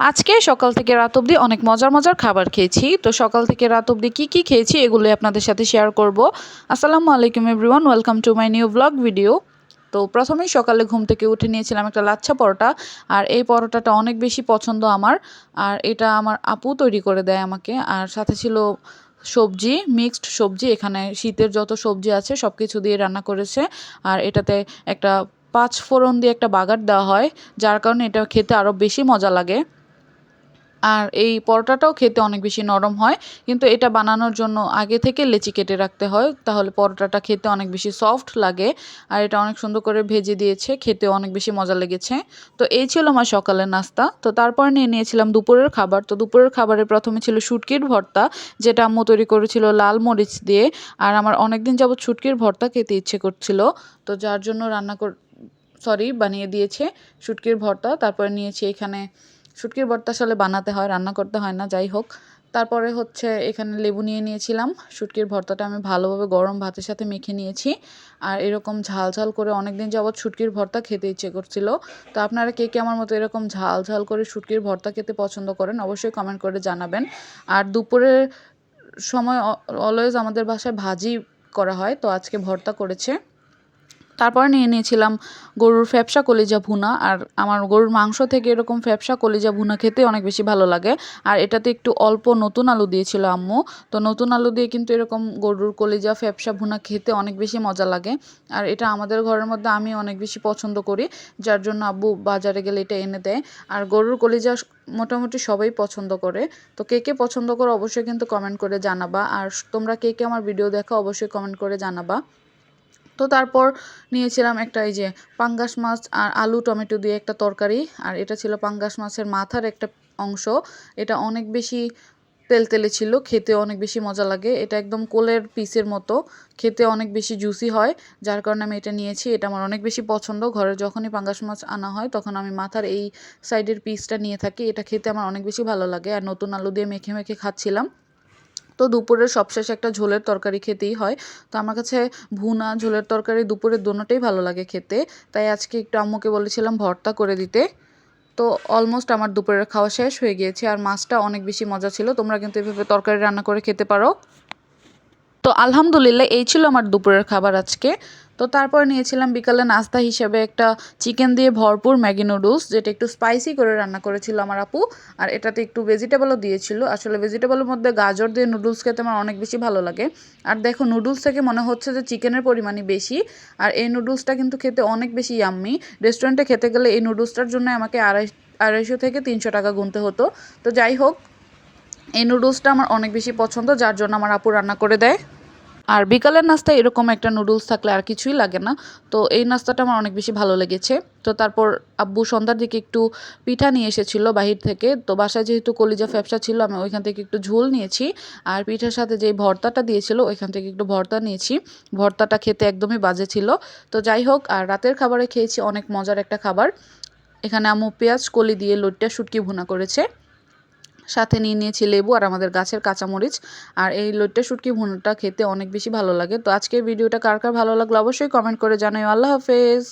আজকে সকাল থেকে রাত অবধি অনেক মজার মজার খাবার খেয়েছি। তো সকাল থেকে রাত অবধি কী খেয়েছি এগুলোই আপনাদের সাথে শেয়ার করব। আসসালামু আলাইকুম everyone, welcome to my new blog video. তো প্রথমেই সকালে ঘুম থেকে উঠে নিয়েছিলাম একটা লাচ্ছা পরোটা। আর এই পরোটাটা অনেক বেশি পছন্দ আমার। আর এটা আমার আপু তৈরি করে দেয় আমাকে। আর সাথে ছিল সবজি, মিক্সড সবজি। এখানে শীতের যত সবজি আছে সব কিছু দিয়ে রান্না করেছে। আর এটাতে একটা ৫ ফোড়ন দিয়ে একটা বাগার দেওয়া হয়, যার কারণে এটা খেতে আরও বেশি মজা লাগে। আর এই পরোটাটাও খেতে অনেক বেশি নরম হয়, কিন্তু এটা বানানোর জন্য আগে থেকে লেচি কেটে রাখতে হয়, তাহলে পরোটাটা খেতে অনেক বেশি সফট লাগে। আর এটা অনেক সুন্দর করে ভেজে দিয়েছে, খেতে অনেক বেশি মজা লেগেছে। তো এই ছিল আমার সকালের নাস্তা। তো তারপর নিয়েছিলাম দুপুরের খাবার। তো দুপুরের খাবারে প্রথমে ছিল শুটকির ভর্তা, যেটা আম্মু তৈরি করেছিল লাল মরিচ দিয়ে। আর আমার অনেক দিন যাবত শুটকির ভর্তা খেতে ইচ্ছে করছিল, তো যার জন্য বানিয়ে দিয়েছে শুটকির ভর্তা। তারপরে নিয়েছি এখানে, শুটকির ভর্তা আসলে বানাতে হয়, রান্না করতে হয় না, যাই হোক। তারপরে হচ্ছে এখানে লেবু নিয়েছিলাম। শুটকির ভর্তাটা আমি ভালোভাবে গরম ভাতের সাথে মেখে নিয়েছি। আর এরকম ঝাল ঝাল করে অনেক দিন যাবত শুটকির ভর্তা খেতে ইচ্ছে করছিল। তো আপনারা কে কে আমার মতো এরকম ঝাল ঝাল করে শুটকির ভর্তা খেতে পছন্দ করেন অবশ্যই কমেন্ট করে জানাবেন। আর দুপুরের সময় অলওয়েজ আমাদের বাসায় ভাজি করা হয়, তো আজকে ভর্তা করেছে। তারপর নিয়েছিলাম গরুর ফ্যাপসা কলিজা ভুনা। আর আমার গরুর মাংস থেকে এরকম ফ্যাপসা কলিজা ভুনা খেতে অনেক বেশি ভালো লাগে। আর এটাতে একটু অল্প নতুন আলু দিয়েছিল আম্মু। তো নতুন আলু দিয়ে কিন্তু এরকম গরুর কলিজা ফ্যাপসা ভুনা খেতে অনেক বেশি মজা লাগে। আর এটা আমাদের ঘরের মধ্যে আমি অনেক বেশি পছন্দ করি, যার জন্য আব্বু বাজারে গেলে এটা এনে দেয়। আর গরুর কলিজা মোটামুটি সবাই পছন্দ করে। তো কে পছন্দ করো অবশ্যই কিন্তু কমেন্ট করে জানাবা। আর তোমরা কে আমার ভিডিও দেখো অবশ্যই কমেন্ট করে জানাবা। তো তারপর নিয়েছিলাম একটা এই যে পাঙ্গাস মাছ আর আলু টমেটো দিয়ে একটা তরকারি। আর এটা ছিল পাঙ্গাস মাছের মাথার একটা অংশ। এটা অনেক বেশি তেলতেলে ছিল, খেতে অনেক বেশি মজা লাগে। এটা একদম কোলের পিসের মতো, খেতে অনেক বেশি জুসি হয়, যার কারণে আমি এটা নিয়েছি। এটা আমার অনেক বেশি পছন্দ। ঘরে যখনই পাঙ্গাস মাছ আনা হয় তখন আমি মাথার এই সাইডের পিসটা নিয়ে থাকি। এটা খেতে আমার অনেক বেশি ভালো লাগে। আর নতুন আলু দিয়ে মেখে মেখে খাচ্ছিলাম। তো দুপুরের সবশেষে একটা ঝোলের তরকারি খেতেই হয়। তো আমার কাছে ভুনা ঝোলের তরকারি দুপুরের দোনোটাই ভালো লাগে খেতে। তাই আজকে একটু আম্মুকে বলেছিলাম ভর্তা করে দিতে। তো অলমোস্ট আমার দুপুরের খাওয়া শেষ হয়ে গিয়েছে। আর মাছটা অনেক বেশি মজা ছিল। তোমরা কিন্তু এভাবে তরকারি রান্না করে খেতে পারো। তো আলহামদুলিল্লাহ এই ছিল আমার দুপুরের খাবার আজকে। তো তারপর নিয়েছিলাম বিকালে নাস্তা হিসেবে একটা চিকেন দিয়ে ভরপুর ম্যাগি নুডলস, যেটা একটু স্পাইসি করে রান্না করেছিল আমার আপু। আর এটাতে একটু ভেজিটেবলও দিয়েছিল। আসলে ভেজিটেবলের মধ্যে গাজর দিয়ে নুডলস খেতে আমার অনেক বেশি ভালো লাগে। আর দেখো নুডলস থেকে মনে হচ্ছে যে চিকেনের পরিমাণই বেশি। আর এই নুডলসটা কিন্তু খেতে অনেক বেশি ইয়াম্মি। রেস্টুরেন্টে খেতে গেলে এই নুডলসটার জন্য আমাকে 250 থেকে 300 টাকা গুনতে হতো। তো যাই হোক, এই নুডলসটা আমার অনেক বেশি পছন্দ, যার জন্য আমার আপু রান্না করে দেয়। আর বিকালের নাস্তায় এরকম একটা নুডলস থাকলে আর কিছুই লাগে না। তো এই নাস্তাটা আমার অনেক বেশি ভালো লেগেছে। তো তারপর আব্বু সন্ধ্যার দিকে একটু পিঠা নিয়ে এসেছিলো বাহির থেকে। তো বাসায় যেহেতু কলিজা ফ্যাপসা ছিল, আমি ওইখান থেকে একটু ঝোল নিয়েছি। আর পিঠার সাথে যেই ভর্তাটা দিয়েছিল ওইখান থেকে একটু ভর্তা নিয়েছি। ভর্তাটা খেতে একদমই বাজে ছিল। তো যাই হোক, আর রাতের খাবারে খেয়েছি অনেক মজার একটা খাবার। এখানে আম্মু পেঁয়াজ কলি দিয়ে লইট্টা শুটকি ভুনা করেছে। সাথে নিয়েছি লেবু আর আমাদের গাছের কাঁচামরিচ। আর এই লইট্টা শুটকি ভুনাটা খেতে অনেক বেশি ভালো লাগে। তো আজকের ভিডিওটা কার ভালো লাগলো অবশ্যই কমেন্ট করে জানাও। আল্লাহ হাফেজ।